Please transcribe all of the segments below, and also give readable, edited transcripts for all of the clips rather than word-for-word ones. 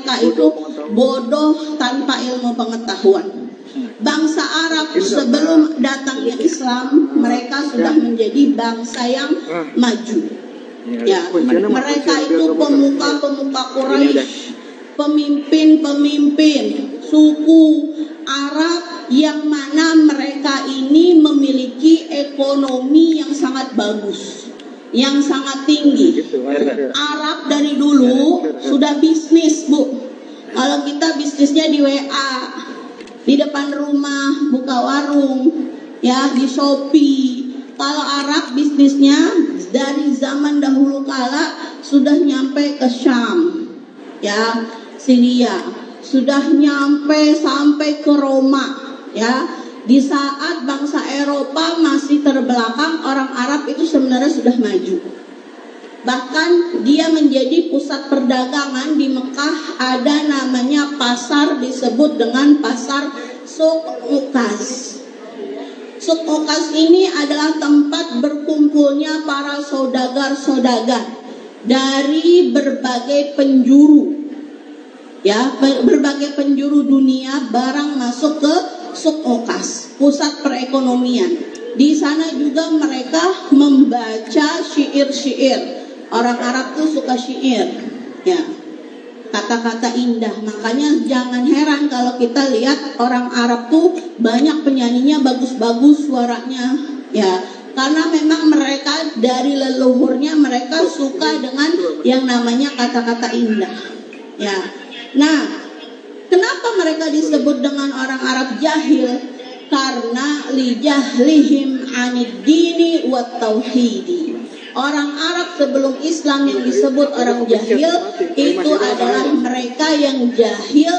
mereka itu bodoh tanpa ilmu pengetahuan. Bangsa Arab sebelum datangnya Islam, mereka sudah menjadi bangsa yang maju. Ya, mereka itu pemuka-pemuka Quraisy, pemimpin-pemimpin suku Arab yang mana mereka ini memiliki ekonomi yang sangat bagus, yang sangat tinggi. Arab dari dulu sudah bisnis, Bu. Kalau kita bisnisnya di WA, di depan rumah buka warung, ya, di Shopee. Kalau Arab bisnisnya dari zaman dahulu kala sudah nyampe ke Syam, ya, Syria, sudah nyampe sampai ke Roma, ya. Di saat bangsa Eropa masih terbelakang, orang Arab itu sebenarnya sudah maju. Bahkan dia menjadi pusat perdagangan. Di Mekah ada namanya pasar disebut dengan pasar Suq Uqas. Suq Uqas ini adalah tempat berkumpulnya para saudagar-saudagar dari berbagai penjuru, ya, berbagai penjuru dunia. Barang masuk ke Suq Uqas, pusat perekonomian. Di sana juga mereka membaca syair-syair. Orang Arab tuh suka syair, ya, kata-kata indah. Makanya jangan heran kalau kita lihat orang Arab tuh banyak penyanyinya bagus-bagus suaranya, ya, karena memang mereka dari leluhurnya mereka suka dengan yang namanya kata-kata indah, ya. Nah, kenapa mereka disebut dengan orang Arab jahil? Karena lijahlihim anid dini wat tauhidi. Orang Arab sebelum Islam yang disebut orang jahil itu adalah mereka yang jahil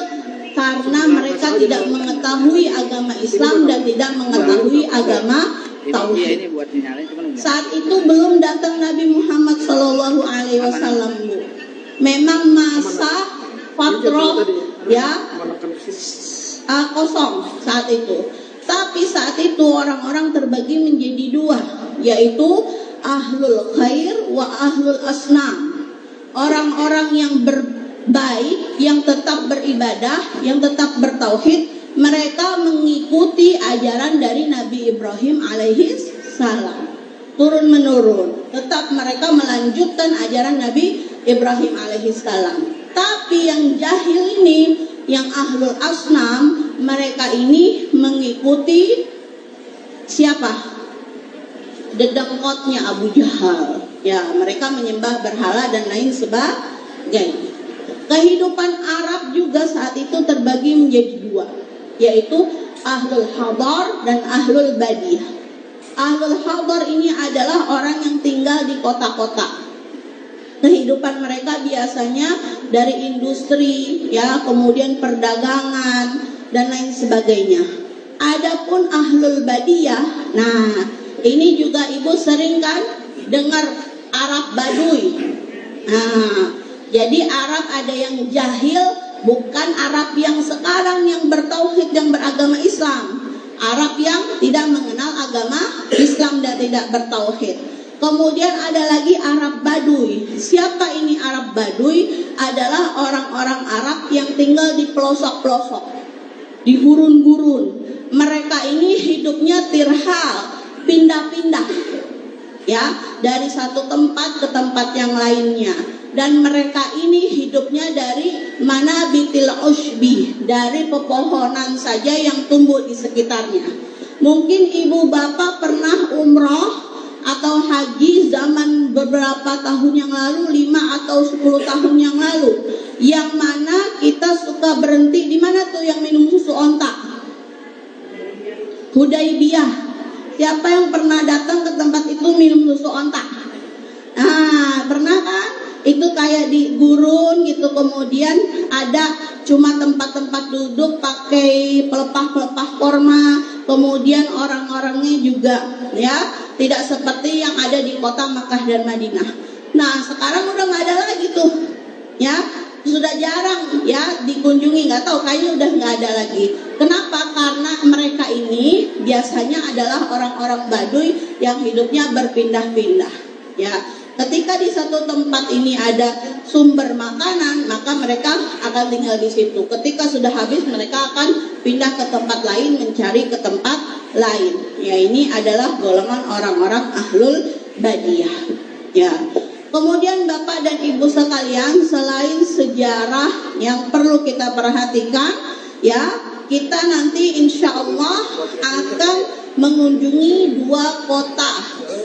karena mereka tidak mengetahui agama Islam dan tidak mengetahui agama tauhid. Saat itu belum datang Nabi Muhammad SAW. Memang masa fatrah, ya, kosong saat itu. Tapi saat itu orang-orang terbagi menjadi dua, yaitu ahlul khair wa ahlul asnam. Orang-orang yang berbaik, yang tetap beribadah, yang tetap bertauhid, mereka mengikuti ajaran dari Nabi Ibrahim alaihi salam. Turun menurun, tetap mereka melanjutkan ajaran Nabi Ibrahim alaihi salam. Tapi yang jahil ini, yang ahlul asnam, mereka ini mengikuti siapa? Dedengkotnya Abu Jahal, ya, mereka menyembah berhala dan lain sebagainya. Kehidupan Arab juga saat itu terbagi menjadi dua, yaitu ahlul hadar dan ahlul badiyah. Ahlul hadar ini adalah orang yang tinggal di kota-kota. Kehidupan mereka biasanya dari industri, ya, kemudian perdagangan dan lain sebagainya. Adapun ahlul badiyah, nah, ini juga ibu sering kan dengar Arab Baduy. Nah, jadi Arab ada yang jahil, bukan Arab yang sekarang yang bertauhid, yang beragama Islam. Arab yang tidak mengenal agama Islam dan tidak bertauhid. Kemudian ada lagi Arab Baduy. Siapa ini Arab Baduy? Adalah orang-orang Arab yang tinggal di pelosok-pelosok, di gurun-gurun. Mereka ini hidupnya tirhal, pindah-pindah, ya, dari satu tempat ke tempat yang lainnya. Dan mereka ini hidupnya dari manabitil ushbi, dari pepohonan saja yang tumbuh di sekitarnya. Mungkin ibu bapak pernah umroh atau haji zaman beberapa tahun yang lalu, 5 atau 10 tahun yang lalu, yang mana kita suka berhenti di mana tuh yang minum susu onta? Hudaibiyah. Siapa yang pernah datang ke tempat itu minum susu onta? Nah, pernah kan? Itu kayak di gurun gitu, kemudian ada cuma tempat-tempat duduk pakai pelepah-pelepah korma, kemudian orang-orangnya juga, ya, tidak seperti yang ada di kota Makkah dan Madinah. Nah, sekarang udah nggak ada lagi tuh, ya, sudah jarang, ya, dikunjungi, nggak tahu, kayaknya udah nggak ada lagi. Kenapa? Karena mereka ini biasanya adalah orang-orang Baduy yang hidupnya berpindah-pindah, ya. Ketika di satu tempat ini ada sumber makanan, maka mereka akan tinggal di situ. Ketika sudah habis, mereka akan pindah ke tempat lain, mencari ke tempat lain. Ya, ini adalah golongan orang-orang ahlul badiyah. Ya. Kemudian Bapak dan Ibu sekalian, selain sejarah yang perlu kita perhatikan, ya, kita nanti insya Allah akan mengunjungi 2 kota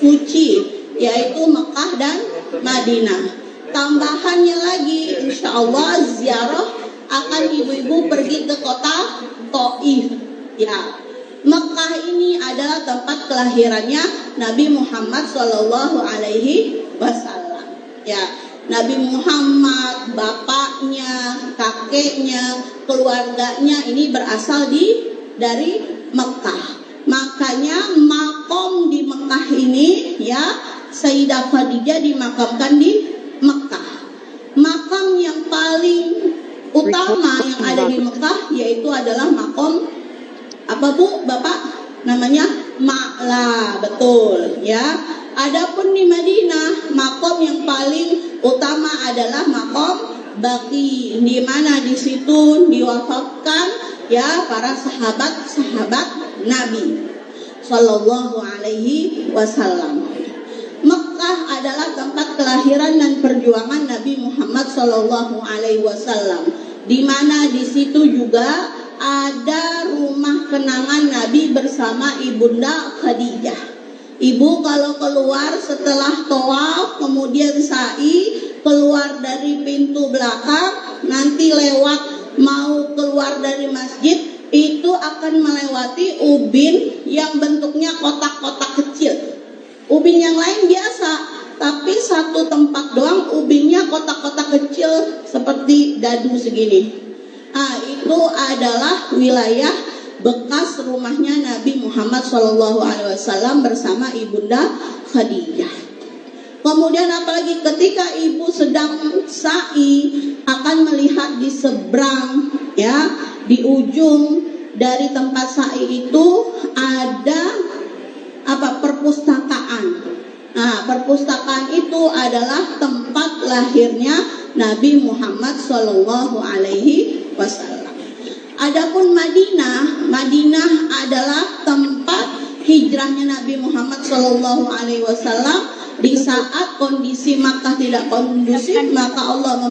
suci, yaitu Mekah dan Madinah. Tambahannya lagi, insya Allah ziarah akan ibu-ibu pergi ke kota Taif. Ya, Mekah ini adalah tempat kelahirannya Nabi Muhammad Shallallahu Alaihi Wasallam. Ya, Nabi Muhammad, bapaknya, kakeknya, keluarganya ini berasal dari Mekah. Makanya makom di Mekah ini, ya, Sayyidah Khadijah dimakamkan di Mekah. Makam yang paling utama yang ada di Mekah yaitu adalah makom apa Bu, Bapak? Namanya Ma'la, betul ya. Adapun di Madinah, makom yang paling utama adalah makom Baqi, di mana di situ diwafatkan ya para sahabat-sahabat Nabi Sallallahu Alaihi Wasallam. Mekah adalah tempat kelahiran dan perjuangan Nabi Muhammad Sallallahu Alaihi Wasallam, di mana di situ juga ada rumah kenangan Nabi bersama ibunda Khadijah. Ibu kalau keluar setelah tawaf, kemudian sa'i, keluar dari pintu belakang, nanti lewat mau keluar dari masjid, itu akan melewati ubin yang bentuknya kotak-kotak kecil. Ubin yang lain biasa, tapi satu tempat doang ubinnya kotak-kotak kecil seperti dadu segini. Itu adalah wilayah bekas rumahnya Nabi Muhammad SAW bersama ibunda Khadijah. Kemudian apalagi ketika ibu sedang sa'i, akan melihat di seberang, ya, di ujung dari tempat sa'i itu ada perpustakaan. Nah, perpustakaan itu adalah tempat lahirnya Nabi Muhammad Shallallahu Alaihi Wasallam. Adapun Madinah adalah tempat hijrahnya Nabi Muhammad Shallallahu Alaihi Wasallam. Di saat kondisi Makkah tidak kondusif, maka Allah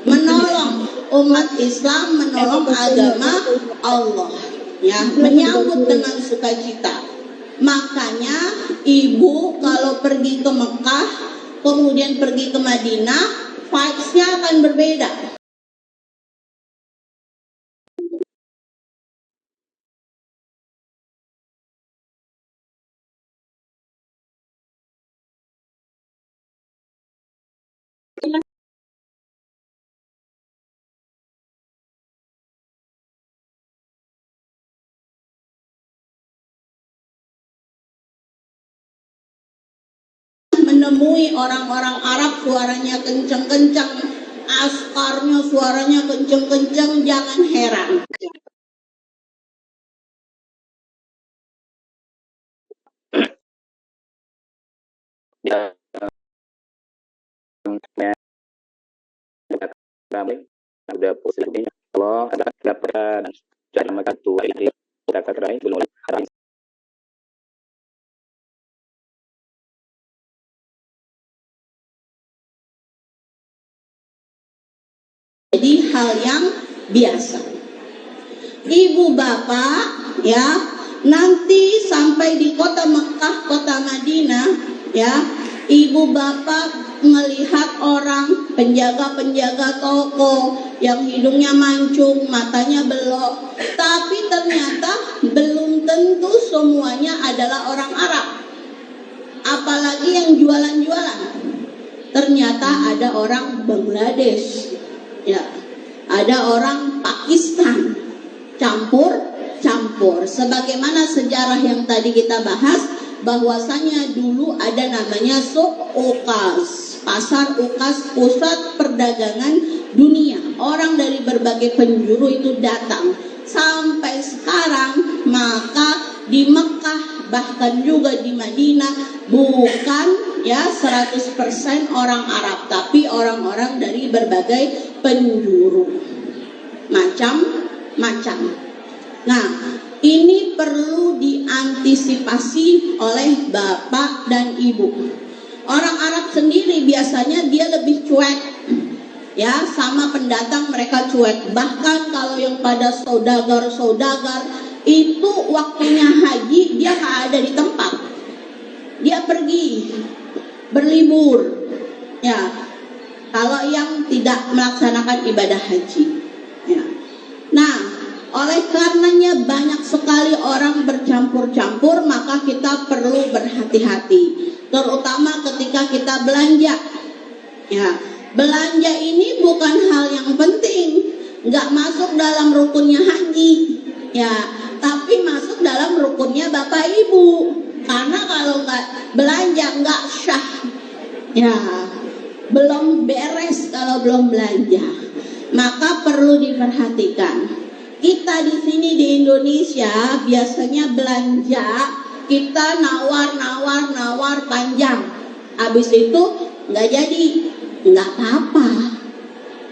menolong umat Islam, menolong agama Allah, ya, menyambut dengan sukacita. Makanya ibu kalau pergi ke Mekah, kemudian pergi ke Madinah, vibes-nya akan berbeda. Menemui orang-orang Arab suaranya kenceng-kenceng, askarnya suaranya kenceng-kenceng, jangan heran. Ada posisinya kalau ada dapat dan maka tua ini kita kerai belum ada. Jadi hal yang biasa. Ibu bapak, ya, nanti sampai di kota Mekah, kota Madinah, ya, ibu bapak melihat orang penjaga-penjaga toko yang hidungnya mancung, matanya belok, tapi ternyata belum tentu semuanya adalah orang Arab. Apalagi yang jualan-jualan, ternyata ada orang Bangladesh, ya, ada orang Pakistan, campur-campur. Sebagaimana sejarah yang tadi kita bahas, bahwasanya dulu ada namanya Suq Uqas, pasar Uqas, pusat perdagangan dunia. Orang dari berbagai penjuru itu datang sampai sekarang, maka di Mekah bahkan juga di Madinah bukan ya 100% orang Arab, tapi orang-orang dari berbagai penjuru macam-macam. Nah, ini perlu diantisipasi oleh bapak dan ibu. Orang Arab sendiri biasanya dia lebih cuek, ya, sama pendatang mereka cuek. Bahkan kalau yang pada saudagar itu waktunya haji dia nggak ada di tempat, dia pergi berlibur, ya. Kalau yang tidak melaksanakan ibadah haji, ya. Nah, oleh karenanya banyak sekali orang bercampur-campur, maka kita perlu berhati-hati, terutama ketika kita belanja. Ya, belanja ini bukan hal yang penting, nggak masuk dalam rukunnya haji, ya, tapi masuk dalam rukunnya bapak ibu. Karena kalau nggak belanja nggak syah, ya, belum beres kalau belum belanja. Maka perlu diperhatikan. Kita di sini di Indonesia biasanya belanja, kita nawar panjang, habis itu nggak jadi, nggak apa-apa,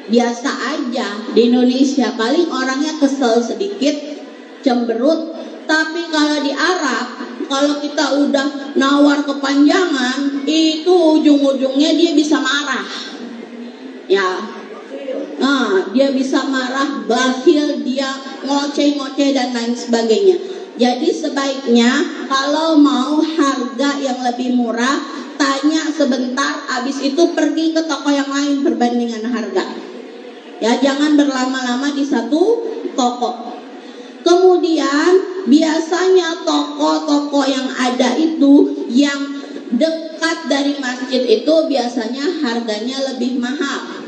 biasa aja. Di Indonesia paling orangnya kesel sedikit, cemberut. Tapi kalau di Arab, kalau kita udah nawar kepanjangan, itu ujung-ujungnya dia bisa marah, ya. Nah, dia bisa marah, bakhil, dia ngoceh-ngoceh dan lain sebagainya. Jadi sebaiknya kalau mau harga yang lebih murah, tanya sebentar, habis itu pergi ke toko yang lain perbandingan harga. Ya, jangan berlama-lama di satu toko. Kemudian biasanya toko-toko yang ada itu yang dekat dari masjid itu biasanya harganya lebih mahal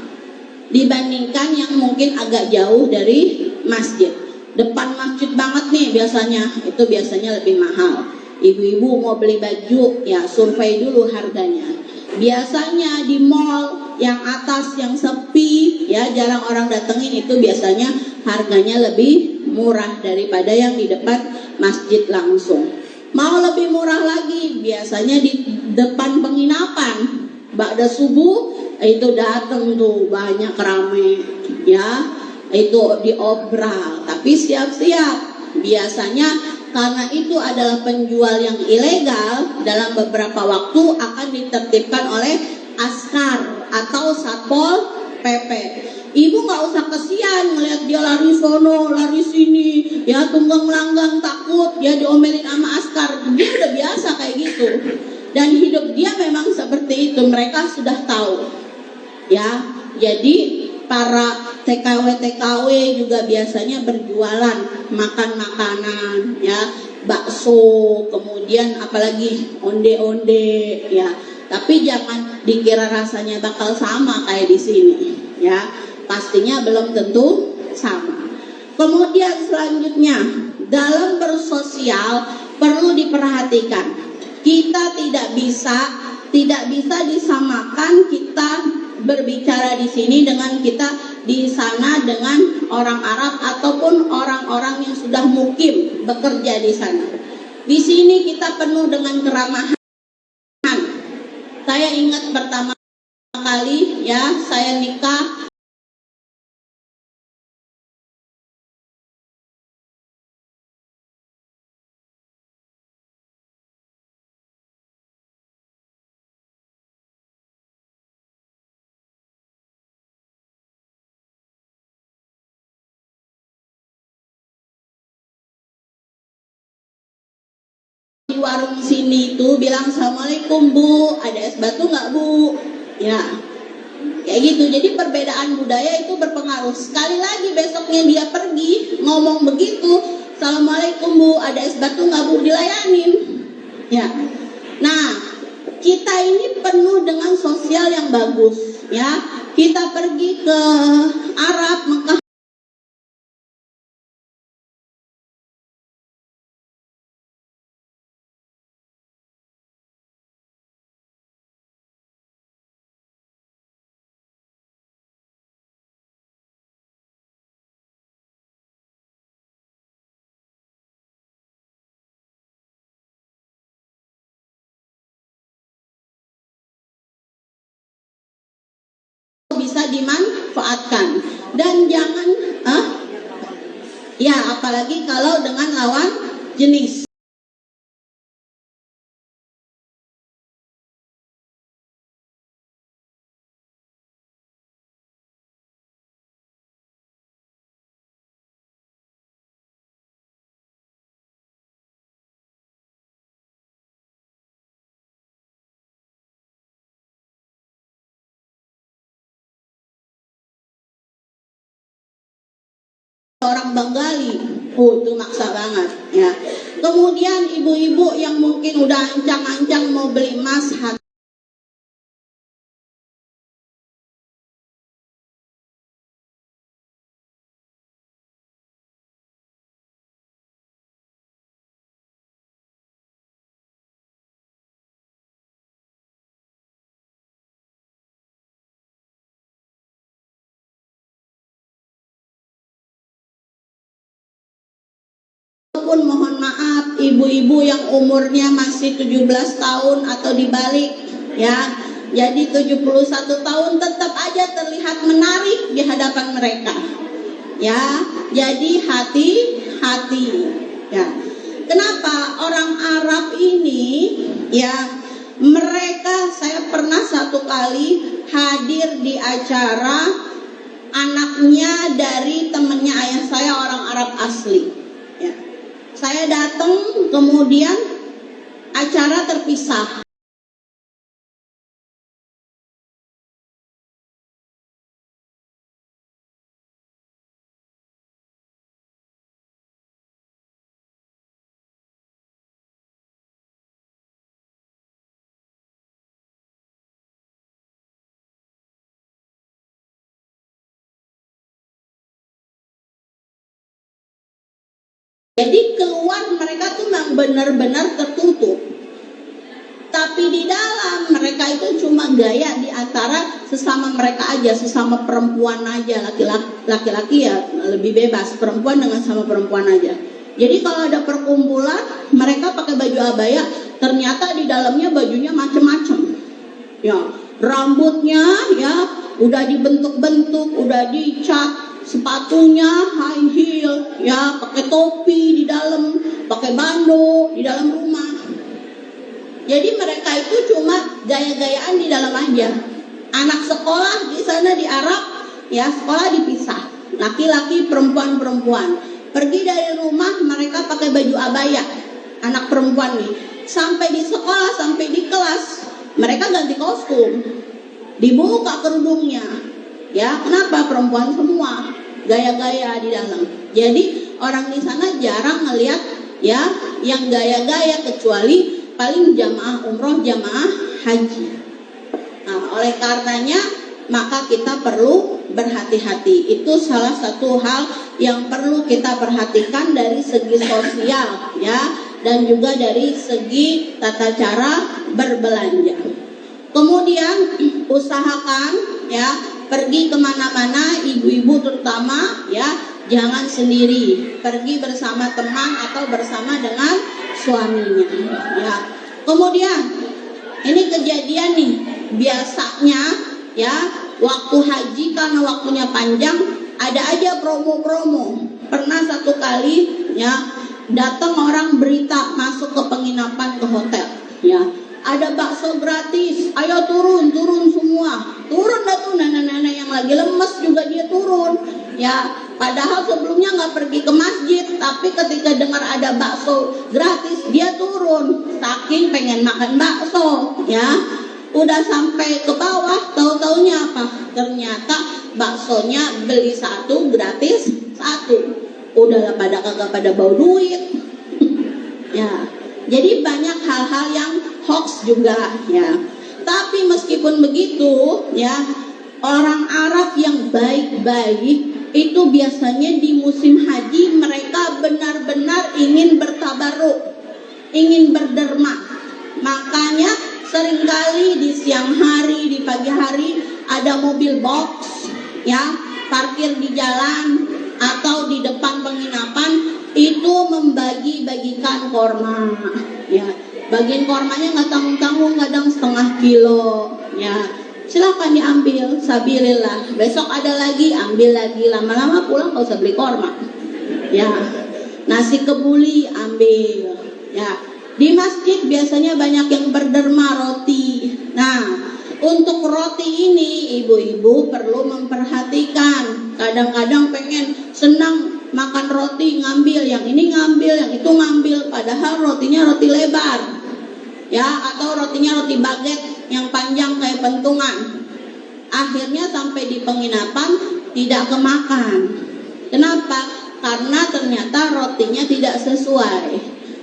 dibandingkan yang mungkin agak jauh dari masjid. Depan masjid banget nih biasanya, itu biasanya lebih mahal. Ibu-ibu mau beli baju, ya survei dulu harganya. Biasanya di mall yang atas yang sepi, ya jarang orang datengin, itu biasanya harganya lebih murah daripada yang di depan masjid langsung. Mau lebih murah lagi, biasanya di depan penginapan. Ba'da subuh itu datang tuh banyak rame, ya, itu diobral. Tapi siap-siap, biasanya karena itu adalah penjual yang ilegal, dalam beberapa waktu akan ditertibkan oleh askar atau satpol PP. Ibu nggak usah kesian ngelihat dia lari sono, lari sini, ya tunggang langgang takut, ya diomelin sama askar. Dia udah biasa kayak gitu. Dan hidup dia memang seperti itu, mereka sudah tahu. Ya, jadi para TKW juga biasanya berjualan makan makanan, ya, bakso, kemudian apalagi onde-onde, ya. Tapi jangan dikira rasanya bakal sama kayak di sini, ya. Pastinya belum tentu sama. Kemudian selanjutnya, dalam bersosial perlu diperhatikan. Kita tidak bisa disamakan kita berbicara di sini dengan kita di sana dengan orang Arab ataupun orang-orang yang sudah mukim bekerja di sana. Di sini kita penuh dengan keramahan. Saya ingat pertama kali, ya, saya nikah di warung sini itu bilang assalamualaikum bu, ada es batu nggak bu, ya kayak gitu. Jadi perbedaan budaya itu berpengaruh. Sekali lagi besoknya dia pergi ngomong begitu, assalamualaikum bu, ada es batu nggak bu, dilayanin, ya. Nah, kita ini penuh dengan sosial yang bagus, ya. Kita pergi ke Arab, Mekah, dimanfaatkan. Dan jangan ya apalagi kalau dengan lawan jenis. Orang Bengali, itu maksa banget ya. Kemudian ibu-ibu yang mungkin udah ancang-ancang mau beli emas, pun mohon maaf ibu-ibu yang umurnya masih 17 tahun atau dibalik ya, jadi 71 tahun tetap aja terlihat menarik di hadapan mereka ya. Jadi hati-hati ya. Kenapa orang Arab ini ya, mereka, saya pernah satu kali hadir di acara anaknya dari temennya ayah saya, orang Arab asli ya. Saya datang, kemudian acara terpisah. Jadi keluar mereka tuh memang benar-benar tertutup. Tapi di dalam mereka itu cuma gaya di antara sesama mereka aja, sesama perempuan aja. Laki-laki ya lebih bebas, perempuan dengan sama perempuan aja. Jadi kalau ada perkumpulan mereka pakai baju abaya, ternyata di dalamnya bajunya macem-macem. Ya, rambutnya ya udah dibentuk-bentuk, udah dicat, sepatunya high heel ya, pakai topi di dalam, pakai bando di dalam rumah. Jadi mereka itu cuma gaya-gayaan di dalam aja. Anak sekolah di sana di Arab ya, sekolah dipisah, laki-laki, perempuan. Pergi dari rumah mereka pakai baju abaya, anak perempuan nih. Sampai di sekolah, sampai di kelas mereka ganti kostum, dibuka kerudungnya ya. Kenapa? Perempuan semua, gaya-gaya di dalam. Jadi orang di sana jarang ngelihat ya yang gaya-gaya, kecuali paling jamaah umroh, jamaah haji. Nah, oleh karenanya maka kita perlu berhati-hati. Itu salah satu hal yang perlu kita perhatikan dari segi sosial ya, dan juga dari segi tata cara berbelanja. Kemudian usahakan ya, pergi kemana-mana, ibu-ibu terutama ya, jangan sendiri, pergi bersama teman atau bersama dengan suaminya ya. Kemudian ini kejadian nih, biasanya ya waktu haji karena waktunya panjang ada aja promo-promo. Pernah satu kali ya datang orang berita masuk ke penginapan, ke hotel ya, ada bakso gratis, ayo turun semua. Turun dah tuh nenek-nenek yang lagi lemes juga dia turun ya. Padahal sebelumnya nggak pergi ke masjid, tapi ketika dengar ada bakso gratis dia turun, saking pengen makan bakso ya. Udah sampai ke bawah, tahu-taunya apa? Ternyata baksonya beli satu gratis satu. Udahlah pada kagak pada bau duit ya. Jadi banyak hal-hal yang hoax juga ya. Tapi meskipun begitu ya, orang Arab yang baik-baik itu biasanya di musim haji mereka benar-benar ingin bertabaruk, ingin berderma. Makanya seringkali di siang hari, di pagi hari ada mobil box ya, parkir di jalan atau di depan penginapan, itu membagi-bagikan korma ya. Bagian kormanya nggak tanggung-tanggung, kadang setengah kilo ya, Silahkan diambil, sabilillah. Besok ada lagi, ambil lagi. Lama-lama pulang gak usah beli korma. Ya, nasi kebuli ambil. Ya, di masjid biasanya banyak yang berderma roti. Nah, untuk roti ini ibu-ibu perlu memperhatikan. Kadang-kadang pengen senang makan roti, ngambil yang ini, ngambil yang itu, ngambil, padahal rotinya roti lebar. Ya, atau rotinya roti baget yang panjang kayak pentungan. Akhirnya sampai di penginapan tidak kemakan. Kenapa? Karena ternyata rotinya tidak sesuai.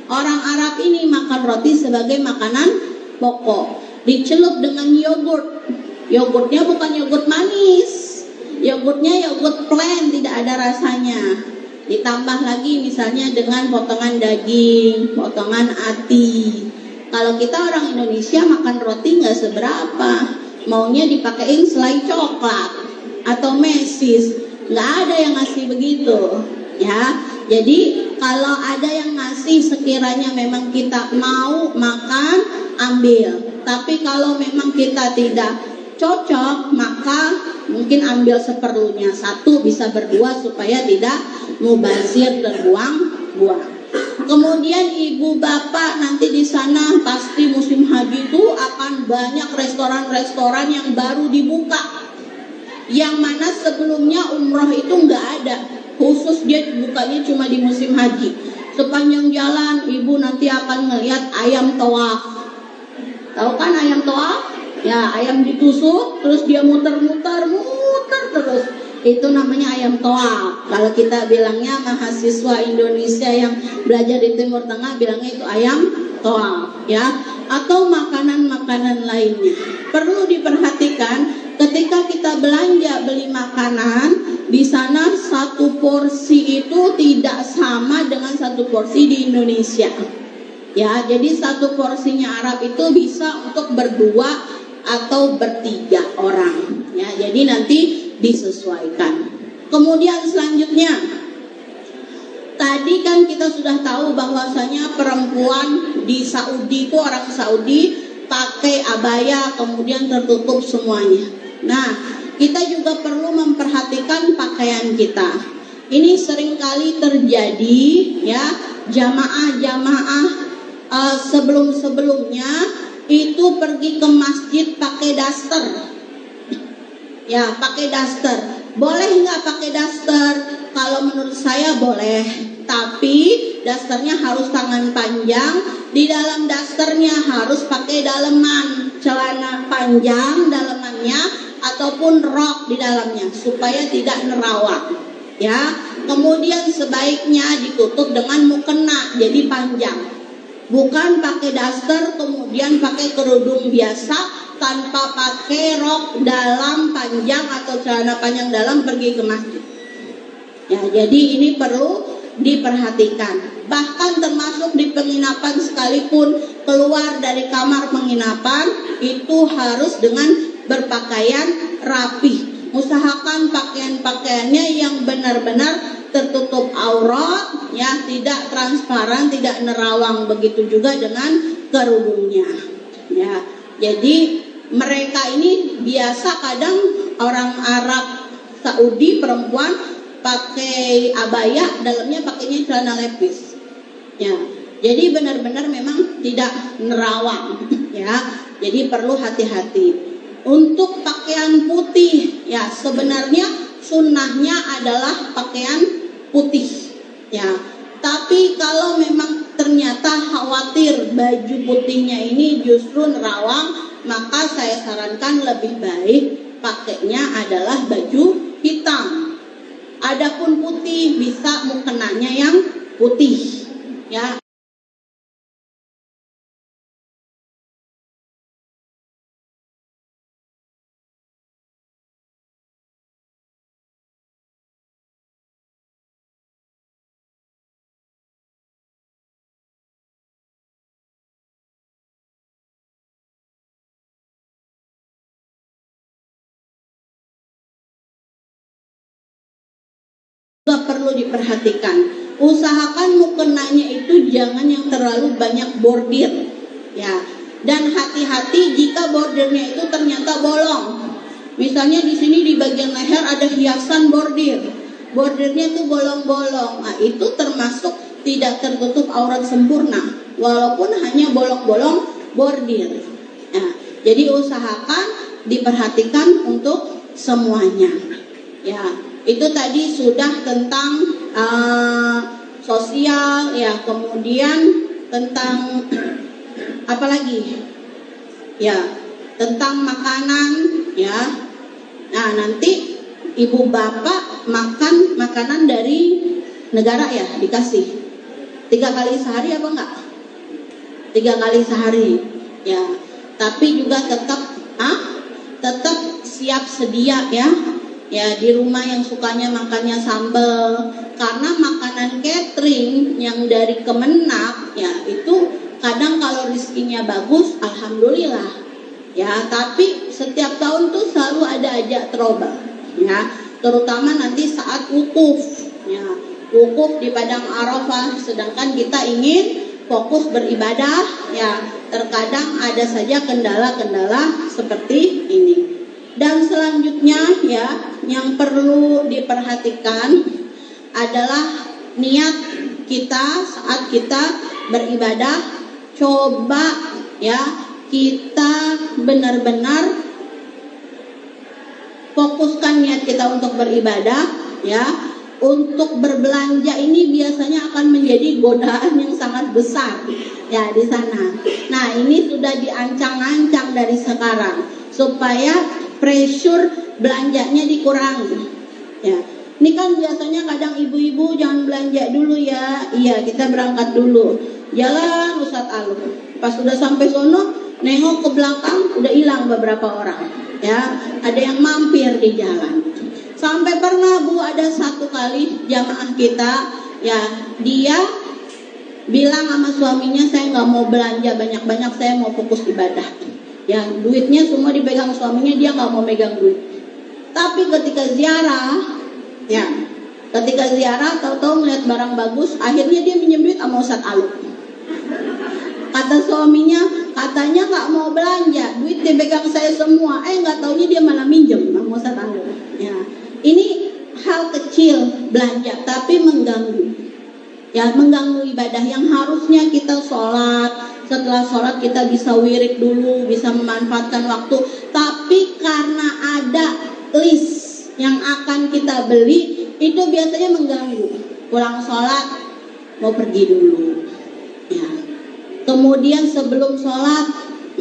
Orang Arab ini makan roti sebagai makanan pokok, dicelup dengan yogurt. Yogurtnya bukan yogurt manis, yogurtnya yogurt plain, tidak ada rasanya. Ditambah lagi misalnya dengan potongan daging, potongan ati. Kalau kita orang Indonesia makan roti nggak seberapa, maunya dipakein selai coklat atau mesis, nggak ada yang ngasih begitu, ya. Jadi kalau ada yang ngasih, sekiranya memang kita mau makan, ambil. Tapi kalau memang kita tidak cocok, maka mungkin ambil seperlunya, satu bisa berdua supaya tidak mubazir dan buang-buang. Kemudian ibu bapak nanti di sana pasti musim haji itu akan banyak restoran-restoran yang baru dibuka, yang mana sebelumnya umroh itu nggak ada, khusus dia bukanya cuma di musim haji. Sepanjang jalan ibu nanti akan ngelihat ayam tawaf. Tahu kan ayam tawaf? Ya, ayam ditusuk terus dia muter terus. Itu namanya ayam tawaf. Kalau kita bilangnya mahasiswa Indonesia yang belajar di Timur Tengah bilangnya itu ayam tawaf, ya. Atau makanan-makanan lainnya. Perlu diperhatikan ketika kita belanja beli makanan, di sana satu porsi itu tidak sama dengan satu porsi di Indonesia. Ya, jadi satu porsinya Arab itu bisa untuk berdua atau bertiga orang. Ya, jadi nanti disesuaikan. Kemudian selanjutnya, tadi kan kita sudah tahu bahwasanya perempuan di Saudi itu, orang Saudi pakai abaya kemudian tertutup semuanya. Nah, kita juga perlu memperhatikan pakaian kita. Ini seringkali terjadi, ya, jamaah-jamaah sebelum-sebelumnya itu pergi ke masjid pakai daster. Ya, pakai daster. Boleh nggak pakai daster? Kalau menurut saya boleh, tapi dasternya harus tangan panjang. Di dalam dasternya harus pakai daleman, celana panjang dalemannya ataupun rok di dalamnya supaya tidak nerawang. Ya, kemudian sebaiknya ditutup dengan mukena, jadi panjang. Bukan pakai daster kemudian pakai kerudung biasa tanpa pakai rok dalam panjang atau celana panjang dalam pergi ke masjid. Ya, jadi ini perlu diperhatikan. Bahkan termasuk di penginapan sekalipun, keluar dari kamar penginapan itu harus dengan berpakaian rapih. Usahakan pakaian-pakaiannya yang benar-benar tertutup aurat, ya, tidak transparan, tidak nerawang. Begitu juga dengan kerudungnya. Ya, jadi mereka ini biasa kadang orang Arab Saudi perempuan pakai abaya, dalamnya pakainya celana lepis. Ya, jadi benar-benar memang tidak nerawang. Ya, jadi perlu hati-hati. Untuk pakaian putih, ya, sebenarnya sunnahnya adalah pakaian putih, ya. Tapi kalau memang ternyata khawatir baju putihnya ini justru nerawang, maka saya sarankan lebih baik pakainya adalah baju hitam. Adapun putih bisa mukenanya yang putih, ya. Juga perlu diperhatikan, usahakan mukenanya itu jangan yang terlalu banyak bordir, ya. Dan hati-hati jika bordirnya itu ternyata bolong. Misalnya di sini di bagian leher ada hiasan bordir. Bordirnya itu bolong-bolong. Nah, itu termasuk tidak tertutup aurat sempurna, walaupun hanya bolong-bolong bordir. Nah, jadi usahakan diperhatikan untuk semuanya. Ya, itu tadi sudah tentang sosial, ya, kemudian tentang apa lagi? Ya, tentang makanan, ya. Nah, nanti ibu bapak makan makanan dari negara ya, dikasih 3 kali sehari apa enggak? 3 kali sehari, ya. Tapi juga tetap siap sedia ya. Ya, di rumah yang sukanya makannya sambal, karena makanan catering yang dari Kemenak ya itu kadang kalau rezekinya bagus, alhamdulillah. Ya, tapi setiap tahun tuh selalu ada aja trouble. Ya, terutama nanti saat wukuf. Ya, wukuf di padang Arafah, sedangkan kita ingin fokus beribadah. Ya, terkadang ada saja kendala-kendala seperti ini. Dan selanjutnya ya, yang perlu diperhatikan adalah niat kita saat kita beribadah. Coba ya kita benar-benar fokuskan niat kita untuk beribadah ya. Untuk berbelanja ini biasanya akan menjadi godaan yang sangat besar ya di sana. Nah, ini sudah diancang-ancang dari sekarang supaya pressure belanjanya dikurangi. Ya, ini kan biasanya kadang ibu-ibu jangan belanja dulu ya. Iya, kita berangkat dulu. Jalan Ustadz Alun. Pas sudah sampai sono, nengok ke belakang udah hilang beberapa orang. Ya, ada yang mampir di jalan. Sampai pernah Bu, ada satu kali jamaah kita, ya dia bilang sama suaminya, saya nggak mau belanja banyak-banyak, saya mau fokus ibadah. Ya, duitnya semua dipegang suaminya, dia nggak mau megang duit. Tapi ketika ziarah, ya ketika ziarah tahu-tahu melihat barang bagus, akhirnya dia minjem duit sama Ustadz Alun. Kata suaminya, katanya nggak mau belanja, duit dipegang saya semua. Nggak taunya dia malah minjem sama Ustadz Alun. Ya. Ini hal kecil belanja tapi mengganggu. Ya, mengganggu ibadah yang harusnya kita sholat. Setelah sholat kita bisa wirid dulu, bisa memanfaatkan waktu. Tapi karena ada list yang akan kita beli, itu biasanya mengganggu. Pulang sholat mau pergi dulu. Ya. Kemudian sebelum sholat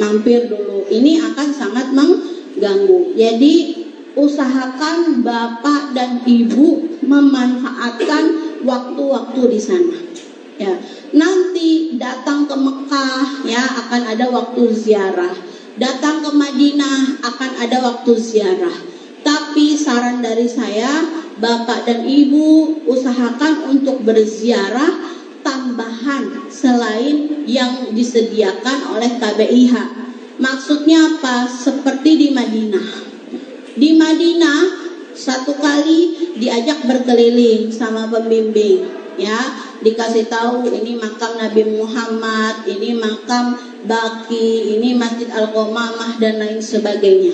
mampir dulu. Ini akan sangat mengganggu. Jadi usahakan bapak dan ibu memanfaatkan waktu-waktu di sana. Ya, nanti datang ke Mekah ya akan ada waktu ziarah. Datang ke Madinah akan ada waktu ziarah. Tapi saran dari saya, bapak dan ibu usahakan untuk berziarah tambahan selain yang disediakan oleh KBIH. Maksudnya apa? Seperti di Madinah. Di Madinah satu kali diajak berkeliling sama pembimbing, ya dikasih tahu ini makam Nabi Muhammad, ini makam Baqi, ini Masjid Al-Qomamah dan lain sebagainya.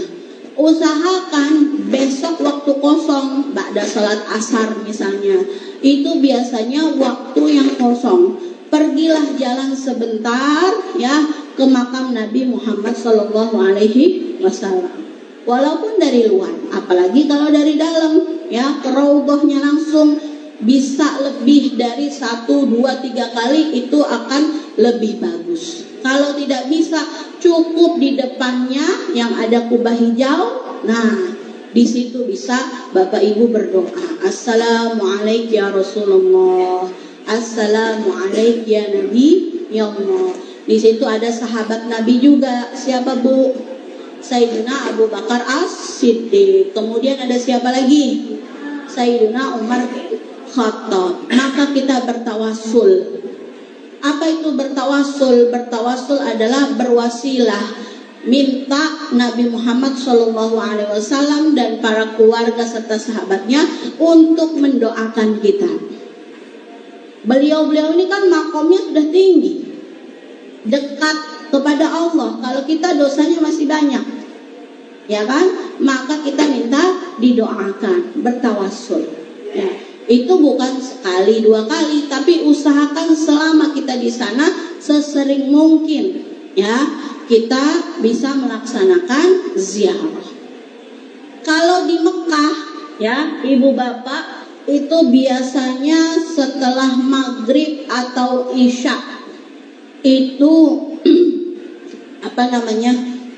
Usahakan besok waktu kosong, ba'da salat asar misalnya, itu biasanya waktu yang kosong. Pergilah jalan sebentar ya ke makam Nabi Muhammad SAW. Walaupun dari luar, apalagi kalau dari dalam, ya ke raudhahnya langsung, bisa lebih dari 1, 2, 3 kali itu akan lebih bagus. Kalau tidak bisa, cukup di depannya yang ada kubah hijau. Nah, di situ bisa Bapak Ibu berdoa. Assalamualaikum ya Rasulullah. Assalamualaikum ya Nabi ya Allah. Di situ ada sahabat Nabi juga. Siapa Bu? Sayyidina Abu Bakar As-Siddiq. Kemudian ada siapa lagi? Sayyidina Umar Khattab. Maka kita bertawassul. Apa itu bertawassul? Bertawassul adalah berwasilah, minta Nabi Muhammad SAW dan para keluarga serta sahabatnya untuk mendoakan kita. Beliau-beliau ini kan makomnya sudah tinggi, dekat kepada Allah. Kalau kita dosanya masih banyak, ya kan, maka kita minta didoakan, bertawassul. Ya, itu bukan sekali dua kali, tapi usahakan selama kita di sana sesering mungkin, ya, kita bisa melaksanakan ziarah. Kalau di Mekah, ya, ibu bapak, itu biasanya setelah maghrib atau isya itu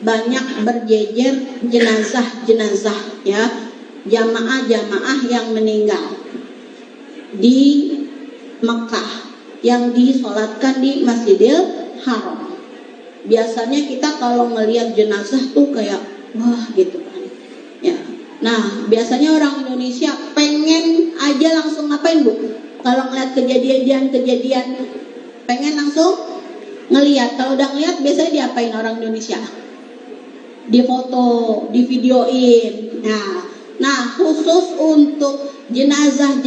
banyak berjejer jenazah, ya, jamaah yang meninggal di Mekah yang disolatkan di Masjidil Haram. Biasanya kita kalau ngelihat jenazah tuh kayak wah gitu kan, ya. Nah, biasanya orang Indonesia pengen aja langsung ngapain, Bu? Kalau ngeliat kejadian pengen langsung ngeliat. Kalau udah ngeliat biasanya diapain orang Indonesia? Difoto, divideoin. Nah, khusus untuk jenazah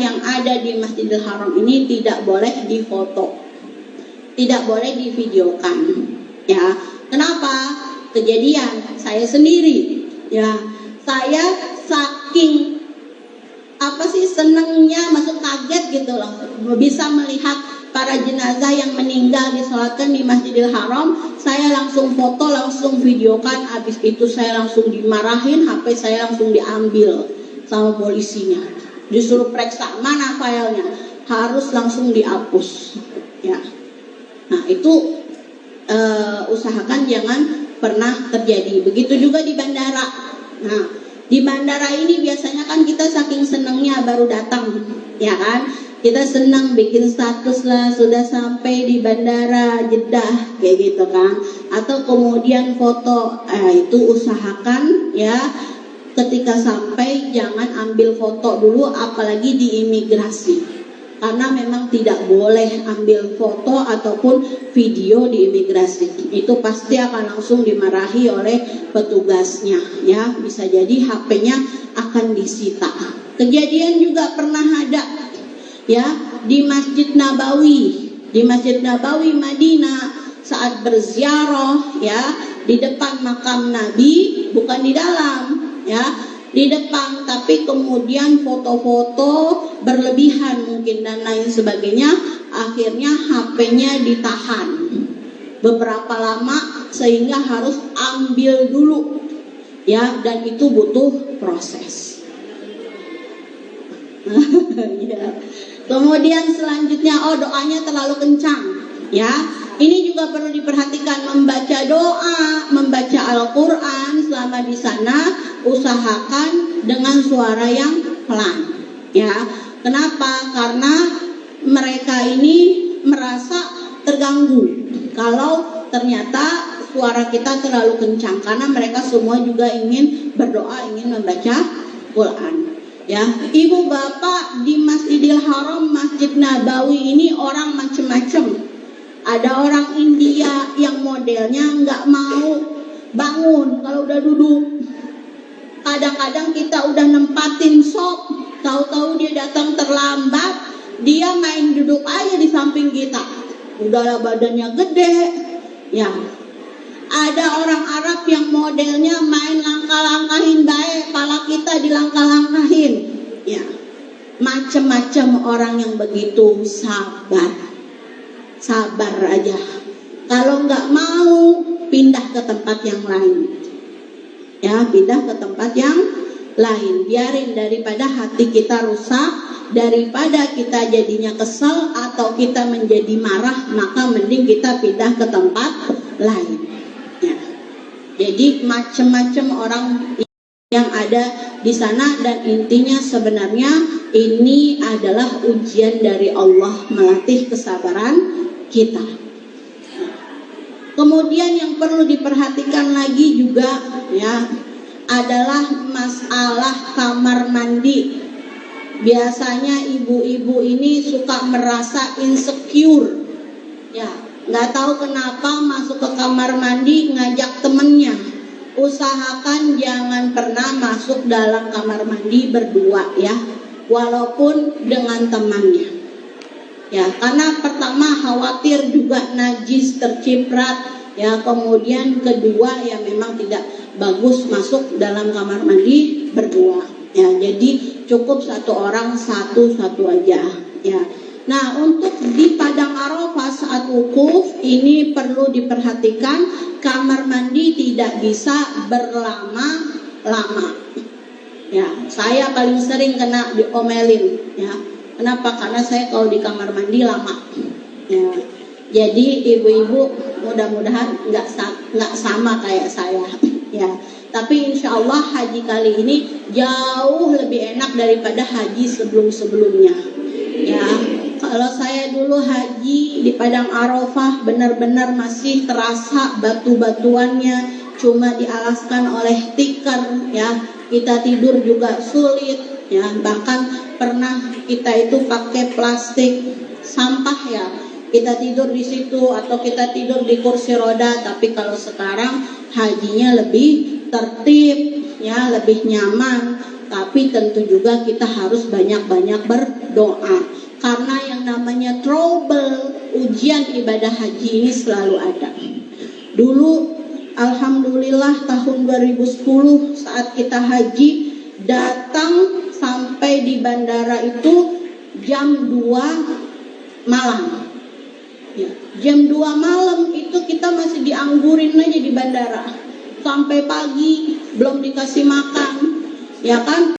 yang ada di Masjidil Haram ini tidak boleh difoto, tidak boleh divideokan. Ya, kenapa? Kejadian saya sendiri. Ya, saya saking senengnya, kaget gitu loh, bisa melihat para jenazah yang meninggal disolatkan di Masjidil Haram. Saya langsung foto, langsung videokan. Habis itu saya langsung dimarahin, HP saya langsung diambil sama polisinya, disuruh periksa mana filenya, harus langsung dihapus, ya. Nah, itu usahakan jangan pernah terjadi. Begitu juga di bandara. Nah, di bandara ini biasanya kan kita saking senangnya baru datang, ya kan? Kita senang bikin status lah, sudah sampai di bandara Jeddah, kayak gitu kan? Atau kemudian foto, itu usahakan ya ketika sampai jangan ambil foto dulu, apalagi di imigrasi. Karena memang tidak boleh ambil foto ataupun video di imigrasi. Itu pasti akan langsung dimarahi oleh petugasnya, ya. Bisa jadi HP-nya akan disita. Kejadian juga pernah ada, ya, di Masjid Nabawi Madinah saat berziarah, ya, di depan makam Nabi, bukan di dalam, ya, di depan, tapi kemudian foto-foto berlebihan mungkin dan lain sebagainya. Akhirnya HP-nya ditahan beberapa lama sehingga harus ambil dulu, ya, dan itu butuh proses. Ya. Kemudian selanjutnya, doanya terlalu kencang, ya. Ini juga perlu diperhatikan, membaca doa, membaca Al-Quran selama di sana usahakan dengan suara yang pelan, ya. Kenapa? Karena mereka ini merasa terganggu kalau ternyata suara kita terlalu kencang, karena mereka semua juga ingin berdoa, ingin membaca Quran. Ya, ibu bapak, di Masjidil Haram, Masjid Nabawi ini orang macam-macam. Ada orang India yang modelnya nggak mau bangun kalau udah duduk. Kadang-kadang kita udah nempatin sop, tahu-tahu dia datang terlambat, dia main duduk aja di samping kita. Udahlah badannya gede, ya. Ada orang Arab yang modelnya main langkah-langkahin baik, pala kita dilangkah-langkahin, ya. Macam-macam orang yang begitu, sabar aja. Kalau nggak mau, pindah ke tempat yang lain, ya, pindah ke tempat yang lain. Biarin, daripada hati kita rusak, daripada kita jadinya kesel atau kita menjadi marah, maka mending kita pindah ke tempat lain, ya. Jadi macam-macam orang yang ada di sana, dan intinya sebenarnya ini adalah ujian dari Allah, melatih kesabaran kita. Kemudian yang perlu diperhatikan lagi juga, ya, adalah masalah kamar mandi. Biasanya ibu-ibu ini suka merasa insecure, ya, nggak tahu kenapa masuk ke kamar mandi ngajak temennya. Usahakan jangan pernah masuk dalam kamar mandi berdua, ya, walaupun dengan temannya. Ya, karena pertama khawatir juga najis terciprat, Ya, kemudian kedua ya memang tidak bagus masuk dalam kamar mandi berdua. Ya, jadi cukup satu orang satu aja. Ya. Nah, untuk di padang Arafah saat wukuf ini perlu diperhatikan, kamar mandi tidak bisa berlama-lama. Ya, saya paling sering kena diomelin. Ya, kenapa? Karena saya kalau di kamar mandi lama. Ya, jadi ibu-ibu mudah-mudahan nggak sama kayak saya. Ya, tapi insya Allah haji kali ini jauh lebih enak daripada haji sebelum-sebelumnya. Ya, kalau saya dulu haji di padang Arafah benar-benar masih terasa batu-batuannya, cuma dialaskan oleh tikar. Ya, kita tidur juga sulit. Ya, bahkan pernah kita itu pakai plastik sampah ya. Kita tidur di situ atau kita tidur di kursi roda. Tapi kalau sekarang hajinya lebih tertib, ya, lebih nyaman. Tapi tentu juga kita harus banyak-banyak berdoa, karena yang namanya trouble, ujian ibadah haji ini selalu ada. Dulu alhamdulillah tahun 2010 saat kita haji, datang sampai di bandara itu jam 2 malam. Ya, jam 2 malam itu kita masih dianggurin aja di bandara. Sampai pagi belum dikasih makan. Ya kan?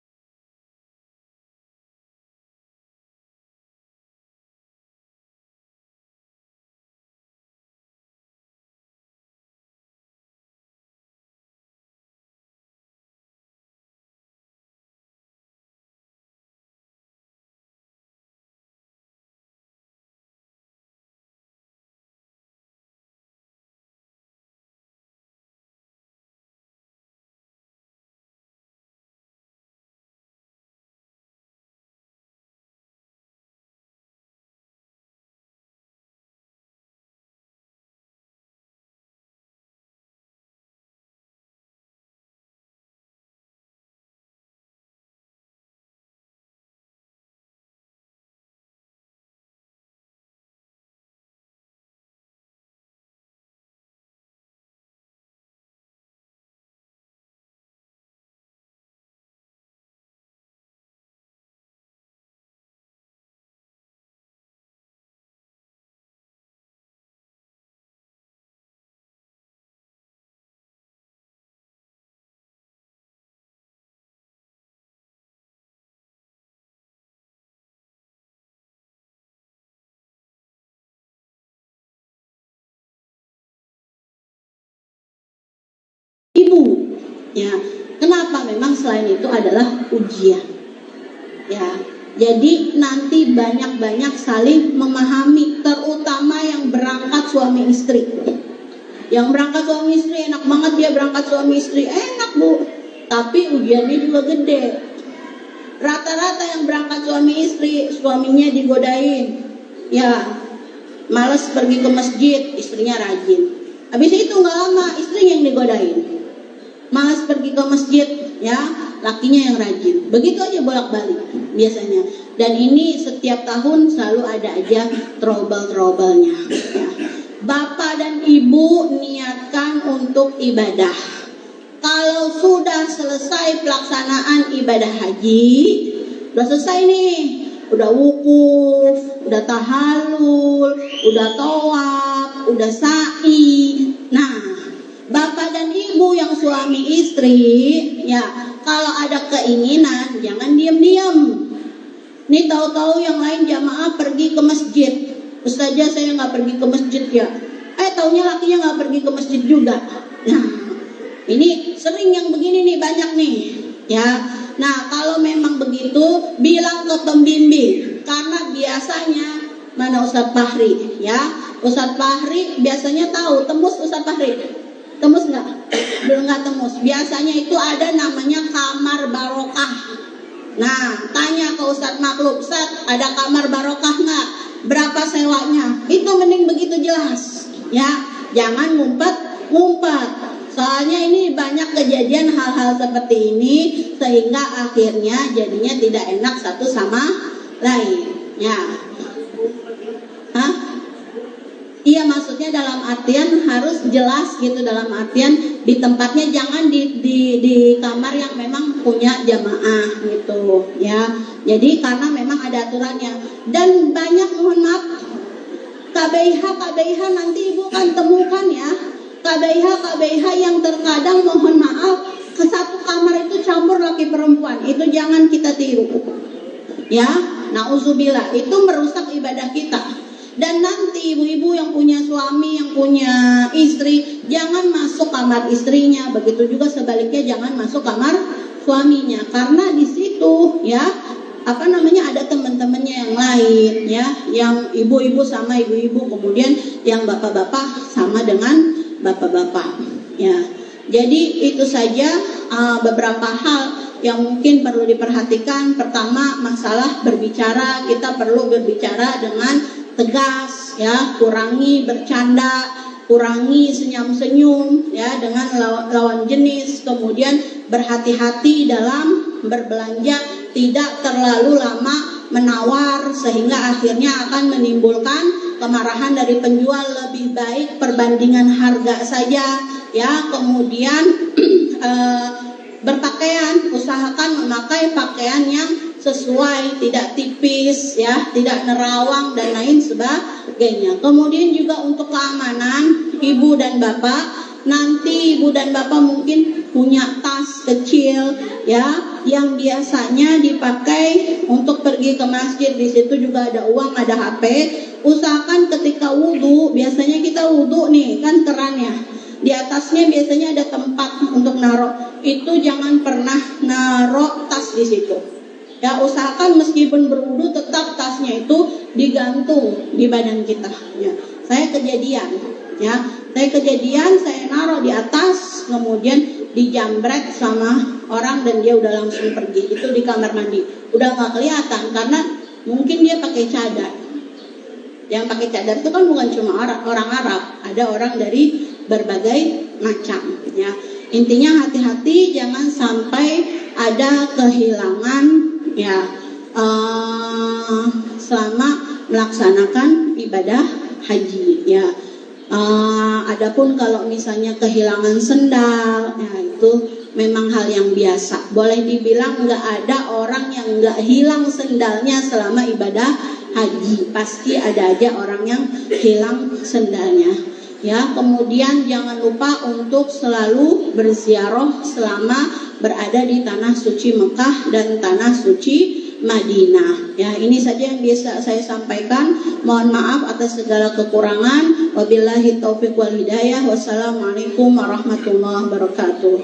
Ibu, ya, kenapa? Memang selain itu adalah ujian. Ya, jadi nanti banyak-banyak saling memahami, terutama yang berangkat suami istri. Yang berangkat suami istri enak banget, dia berangkat suami istri enak bu, tapi ujiannya juga gede. Rata-rata yang berangkat suami istri, suaminya digodain, ya, malas pergi ke masjid, istrinya rajin. Habis itu nggak lama istrinya yang digodain, malas pergi ke masjid, ya, lakinya yang rajin. Begitu aja bolak-balik biasanya. Dan ini setiap tahun selalu ada aja trouble-troublenya. Ya. Bapak dan ibu niatkan untuk ibadah. Kalau sudah selesai pelaksanaan ibadah haji, udah selesai nih, udah wukuf, udah tahallul, udah tawaf, udah sa'i. Nah, bapak dan ibu yang suami istri, ya, kalau ada keinginan jangan diam-diam. Nih tahu-tahu yang lain jamaah pergi ke masjid, Ustazah saya nggak pergi ke masjid ya. Taunya lakinya nggak pergi ke masjid juga. Nah, ini sering yang begini nih, banyak nih, ya. Nah, kalau memang begitu, bilang ke pembimbing, karena biasanya mana Ustadz Fahri, ya, Ustadz Fahri biasanya tahu. Tembus Ustadz Fahri? Tembus nggak? Belum, nggak tembus. Biasanya itu ada namanya kamar barokah. Nah, tanya ke Ustadz Maklub, Ustadz ada kamar barokah nggak? Berapa sewanya? Itu mending begitu jelas, ya. Jangan ngumpet-ngumpet. Soalnya ini banyak kejadian hal-hal seperti ini, sehingga akhirnya jadinya tidak enak satu sama lain, ya. Hah? Iya, maksudnya dalam artian harus jelas gitu, dalam artian di tempatnya, jangan di kamar yang memang punya jamaah gitu ya. Jadi karena memang ada aturannya, dan banyak, mohon maaf, KBIH nanti ibu kan temukan ya, KBIH yang terkadang mohon maaf ke satu kamar itu campur laki perempuan, itu jangan kita tiru ya. Nauzubillah, itu merusak ibadah kita. Dan nanti ibu-ibu yang punya suami, yang punya istri, jangan masuk kamar istrinya. Begitu juga sebaliknya, jangan masuk kamar suaminya. Karena di situ ya, ada teman-temannya yang lain ya, yang ibu-ibu sama ibu-ibu, kemudian yang bapak-bapak sama dengan bapak-bapak ya. Jadi itu saja beberapa hal yang mungkin perlu diperhatikan. Pertama, masalah berbicara, kita perlu berbicara dengan tegas ya, kurangi bercanda, kurangi senyum-senyum ya dengan lawan jenis, kemudian berhati-hati dalam berbelanja, tidak terlalu lama menawar sehingga akhirnya akan menimbulkan kemarahan dari penjual. Lebih baik perbandingan harga saja ya. Kemudian berpakaian, usahakan memakai pakaian yang sesuai, tidak tipis ya, tidak nerawang dan lain sebagainya. Kemudian juga untuk keamanan ibu dan bapak, nanti ibu dan bapak mungkin punya tas kecil ya, yang biasanya dipakai untuk pergi ke masjid. Di situ juga ada uang, ada HP. Usahakan ketika wudhu, biasanya kita wudhu nih kan kerannya, di atasnya biasanya ada tempat untuk naruh, itu jangan pernah naruh tas di situ. Ya, usahakan meskipun berwudu tetap tasnya itu digantung di badan kita. Ya, saya kejadian, saya naruh di atas, kemudian dijambret sama orang dan dia udah langsung pergi. Itu di kamar mandi, udah nggak kelihatan karena mungkin dia pakai cadar. Yang pakai cadar itu kan bukan cuma orang Arab, ada orang dari berbagai macam. Ya, intinya hati-hati, jangan sampai ada kehilangan ya selama melaksanakan ibadah haji ya. Adapun kalau misalnya kehilangan sendal ya, itu memang hal yang biasa. Boleh dibilang nggak ada orang yang nggak hilang sendalnya selama ibadah haji, pasti ada aja orang yang hilang sendalnya ya. Kemudian jangan lupa untuk selalu berziarah selama berada di tanah suci Mekah dan tanah suci Madinah ya. Ini saja yang bisa saya sampaikan. Mohon maaf atas segala kekurangan. Wabillahi taufiq wal hidayah. Wassalamualaikum warahmatullahi wabarakatuh.